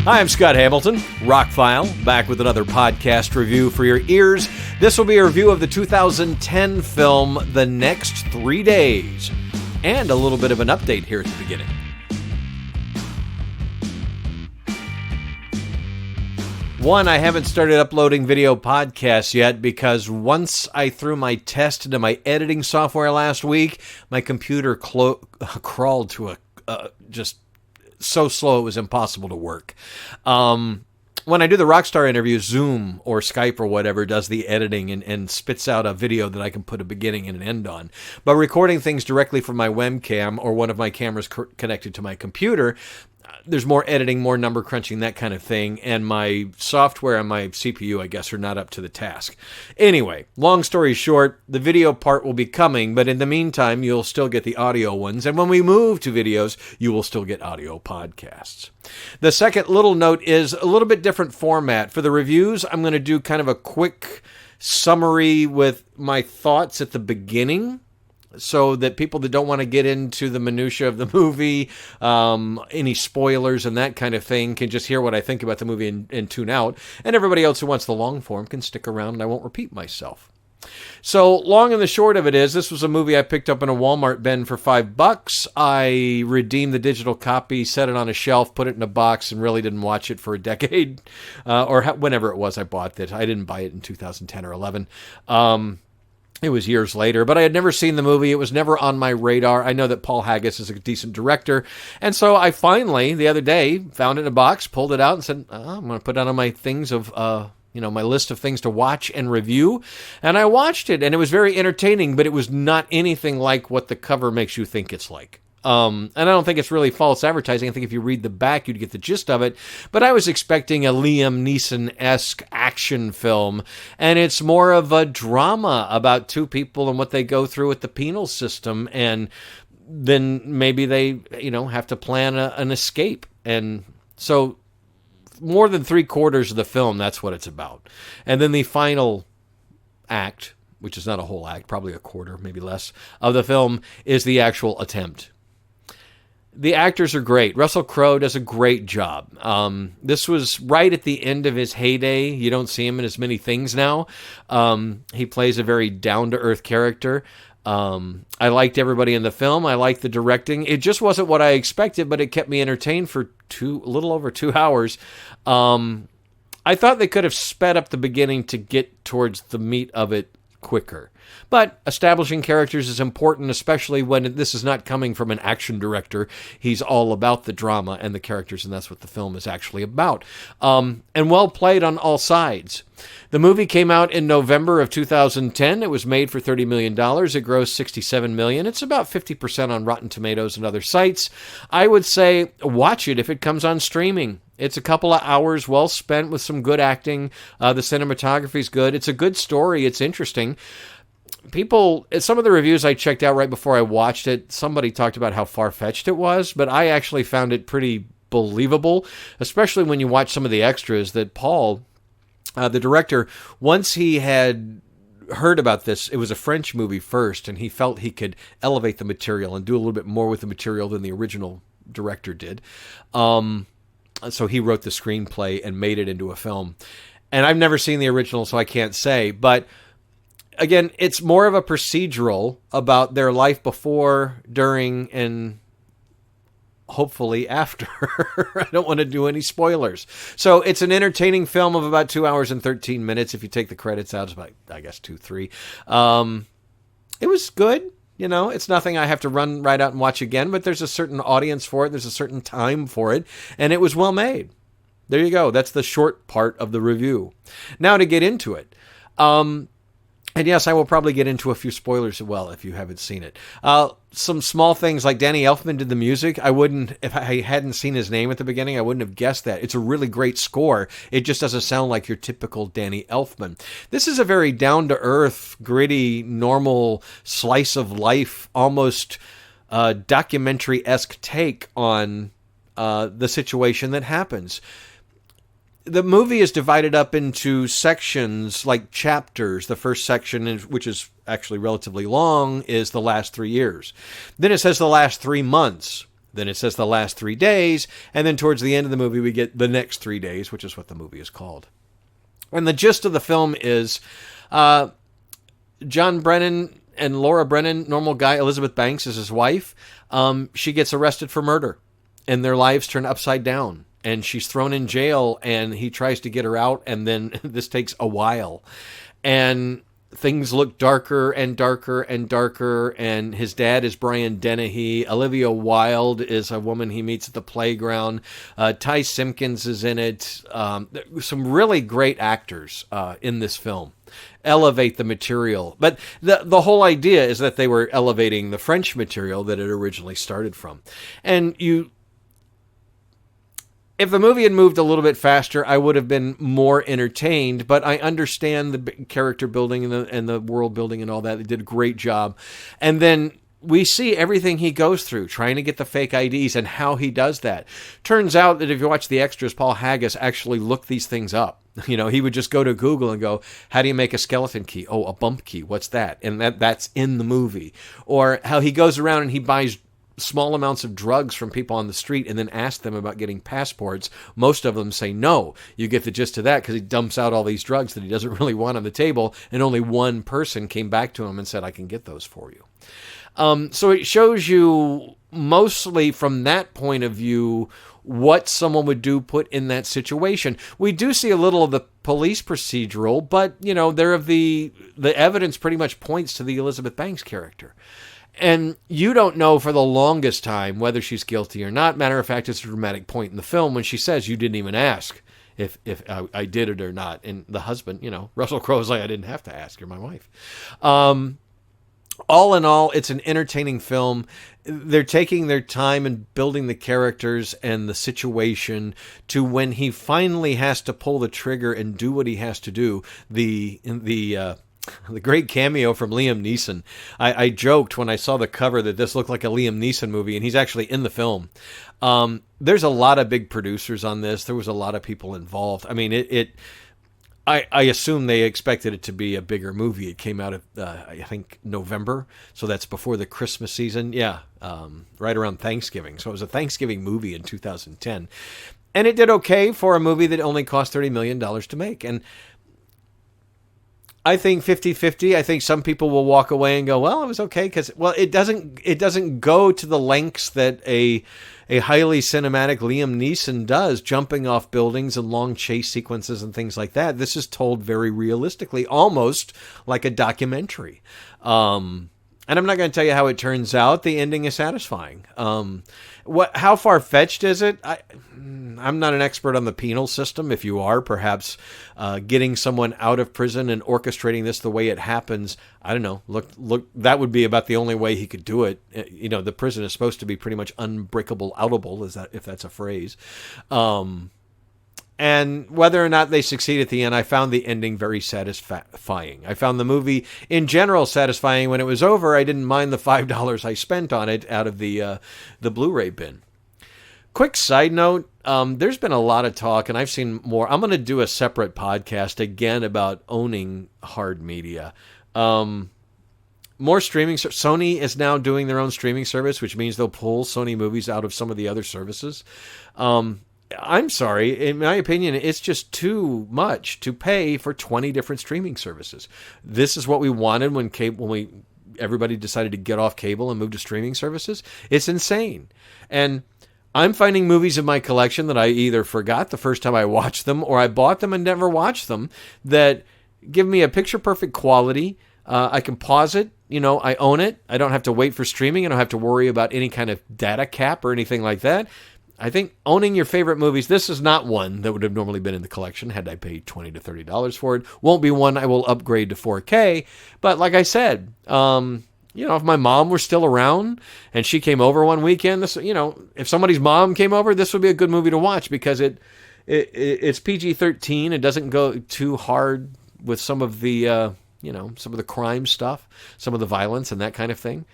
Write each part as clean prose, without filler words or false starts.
Hi, I'm Scott Hamilton, ROCKFILE, back with another podcast review for your ears. This will be a review of the 2010 film, The Next 3 Days, and a little bit of an update here at the beginning. One, I haven't started uploading video podcasts yet because once I threw my test into my editing software last week, my computer crawled to a just so slow it was impossible to work. When I do the Rockstar interviews, Zoom or Skype or whatever does the editing and spits out a video that I can put a beginning and an end on. But recording things directly from my webcam or one of my cameras connected to my computer, there's more editing, more number crunching, that kind of thing, and my software and my CPU, I guess, are not up to the task. Anyway, long story short, the video part will be coming, but in the meantime, you'll still get the audio ones, and when we move to videos, you will still get audio podcasts. The second little note is a little bit different format. For the reviews, I'm going to do kind of a quick summary with my thoughts at the beginning, so that people that don't want to get into the minutia of the movie, any spoilers and that kind of thing, can just hear what I think about the movie and tune out. And everybody else who wants the long form can stick around and I won't repeat myself. So long and the short of it is, this was a movie I picked up in a Walmart bin for $5. I redeemed the digital copy, set it on a shelf, put it in a box, and really didn't watch it for a decade, or whenever it was I bought it. I didn't buy it in 2010 or 11. It was years later, but I had never seen the movie. It was never on my radar. I know that Paul Haggis is a decent director. And so I finally, the other day, found it in a box, pulled it out, and said, I'm going to put it on my things of, my list of things to watch and review. And I watched it, and it was very entertaining, but it was not anything like what the cover makes you think it's like. And I don't think it's really false advertising. I think if you read the back, you'd get the gist of it. But I was expecting a Liam Neeson-esque action film, and it's more of a drama about two people and what they go through with the penal system, and then maybe they, have to plan an escape. And so more than 3/4 of the film, that's what it's about. And then the final act, which is not a whole act, probably a quarter, maybe less, of the film, is the actual attempt. The actors are great. Russell Crowe does a great job. This was right at the end of his heyday. You don't see him in as many things now. He plays a very down-to-earth character. I liked everybody in the film. I liked the directing. It just wasn't what I expected, but it kept me entertained for a little over 2 hours. I thought they could have sped up the beginning to get towards the meat of it quicker. But establishing characters is important, especially when this is not coming from an action director. He's all about the drama and the characters, and that's what the film is actually about. And well played on all sides. The movie came out in November of 2010. It was made for $30 million. It grossed $67 million. It's about 50% on Rotten Tomatoes and other sites. I would say watch it if it comes on streaming. It's a couple of hours well spent with some good acting. The cinematography is good. It's a good story. It's interesting. Some of the reviews I checked out right before I watched it, somebody talked about how far-fetched it was, but I actually found it pretty believable, especially when you watch some of the extras that Paul, the director, once he had heard about this, it was a French movie first, and he felt he could elevate the material and do a little bit more with the material than the original director did. So he wrote the screenplay and made it into a film. And I've never seen the original, so I can't say, but again, it's more of a procedural about their life before, during, and hopefully after. I don't want to do any spoilers. So it's an entertaining film of about 2 hours and 13 minutes. If you take the credits out, it's about, I guess, 2-3. It was good. It's nothing I have to run right out and watch again, but there's a certain audience for it. There's a certain time for it, and it was well made. There you go. That's the short part of the review. Now to get into it. And yes, I will probably get into a few spoilers as well if you haven't seen it. Some small things like Danny Elfman did the music. If I hadn't seen his name at the beginning, I wouldn't have guessed that. It's a really great score. It just doesn't sound like your typical Danny Elfman. This is a very down-to-earth, gritty, normal, slice of life, almost documentary-esque take on the situation that happens. The movie is divided up into sections, like chapters. The first section, which is actually relatively long, is the last 3 years. Then it says the last 3 months. Then it says the last 3 days, and then towards the end of the movie, we get the next 3 days, which is what the movie is called. And the gist of the film is John Brennan and Laura Brennan, normal guy, Elizabeth Banks is his wife. She gets arrested for murder, and their lives turn upside down. And she's thrown in jail, and he tries to get her out, and then this takes a while. And things look darker and darker and darker, and his dad is Brian Dennehy. Olivia Wilde is a woman he meets at the playground. Ty Simpkins is in it. Some really great actors in this film elevate the material. But the whole idea is that they were elevating the French material that it originally started from. And if the movie had moved a little bit faster, I would have been more entertained, but I understand the character building and the world building and all that. They did a great job. And then we see everything he goes through, trying to get the fake IDs and how he does that. Turns out that if you watch the extras, Paul Haggis actually looked these things up. You know, he would just go to Google and go, how do you make a skeleton key? Oh, a bump key. What's that? And that's in the movie. Or how he goes around and he buys small amounts of drugs from people on the street and then ask them about getting passports. Most of them say no. You get the gist of that because he dumps out all these drugs that he doesn't really want on the table, and only one person came back to him and said, I can get those for you. So it shows you mostly from that point of view what someone would do put in that situation. We do see a little of the police procedural, but, you know, the evidence pretty much points to the Elizabeth Banks character. And you don't know for the longest time whether she's guilty or not. Matter of fact, it's a dramatic point in the film when she says, you didn't even ask if I did it or not. And the husband, you know, Russell Crowe's like, I didn't have to ask. You're my wife. All in all, it's an entertaining film. They're taking their time and building the characters and the situation to when he finally has to pull the trigger and do what he has to do. The great cameo from Liam Neeson. I joked when I saw the cover that this looked like a Liam Neeson movie, and he's actually in the film. There's a lot of big producers on this. There was a lot of people involved. I mean, I assume they expected it to be a bigger movie. It came out of, I think, November, so that's before the Christmas season. Yeah, right around Thanksgiving. So it was a Thanksgiving movie in 2010. And it did okay for a movie that only cost $30 million to make. And I think 50-50. I think some people will walk away and go, well, it was okay because, well, it doesn't go to the lengths that a highly cinematic Liam Neeson does, jumping off buildings and long chase sequences and things like that. This is told very realistically, almost like a documentary. And I'm not going to tell you how it turns out. The ending is satisfying. How far-fetched is it? I'm not an expert on the penal system. If you are, perhaps getting someone out of prison and orchestrating this the way it happens, I don't know. Look, that would be about the only way he could do it. You know, the prison is supposed to be pretty much unbreakable, outable, if that's a phrase. And whether or not they succeed at the end, I found the ending very satisfying. I found the movie in general satisfying. When it was over, I didn't mind the $5 I spent on it out of the Blu-ray bin. Quick side note, there's been a lot of talk, and I've seen more. I'm going to do a separate podcast again about owning hard media. More streaming. Sony is now doing their own streaming service, which means they'll pull Sony movies out of some of the other services. I'm sorry, in my opinion, it's just too much to pay for 20 different streaming services. This is what we wanted when everybody decided to get off cable and move to streaming services. It's insane. And I'm finding movies in my collection that I either forgot the first time I watched them or I bought them and never watched them that give me a picture-perfect quality. I can pause it. You know, I own it. I don't have to wait for streaming. I don't have to worry about any kind of data cap or anything like that. I think owning your favorite movies, this is not one that would have normally been in the collection had I paid $20 to $30 for it. Won't be one I will upgrade to 4K. But like I said, you know, if my mom were still around and she came over one weekend, this, you know, if somebody's mom came over, this would be a good movie to watch because it's PG-13. It doesn't go too hard with some of the, you know, some of the crime stuff, some of the violence and that kind of thing.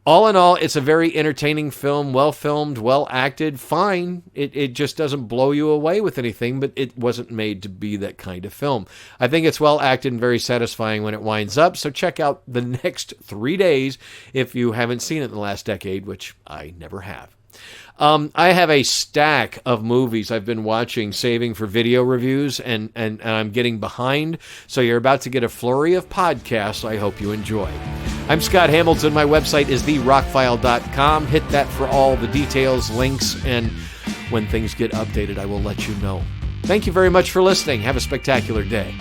All in all, it's a very entertaining film, well filmed, well acted, fine. It just doesn't blow you away with anything, but it wasn't made to be that kind of film. I think it's well acted and very satisfying when it winds up, so check out the next 3 days if you haven't seen it in the last decade, which I never have. I have a stack of movies I've been watching, saving for video reviews, and I'm getting behind. So you're about to get a flurry of podcasts I hope you enjoy. I'm Scott Hamilton. My website is therockfile.com. Hit that for all the details, links, and when things get updated, I will let you know. Thank you very much for listening. Have a spectacular day.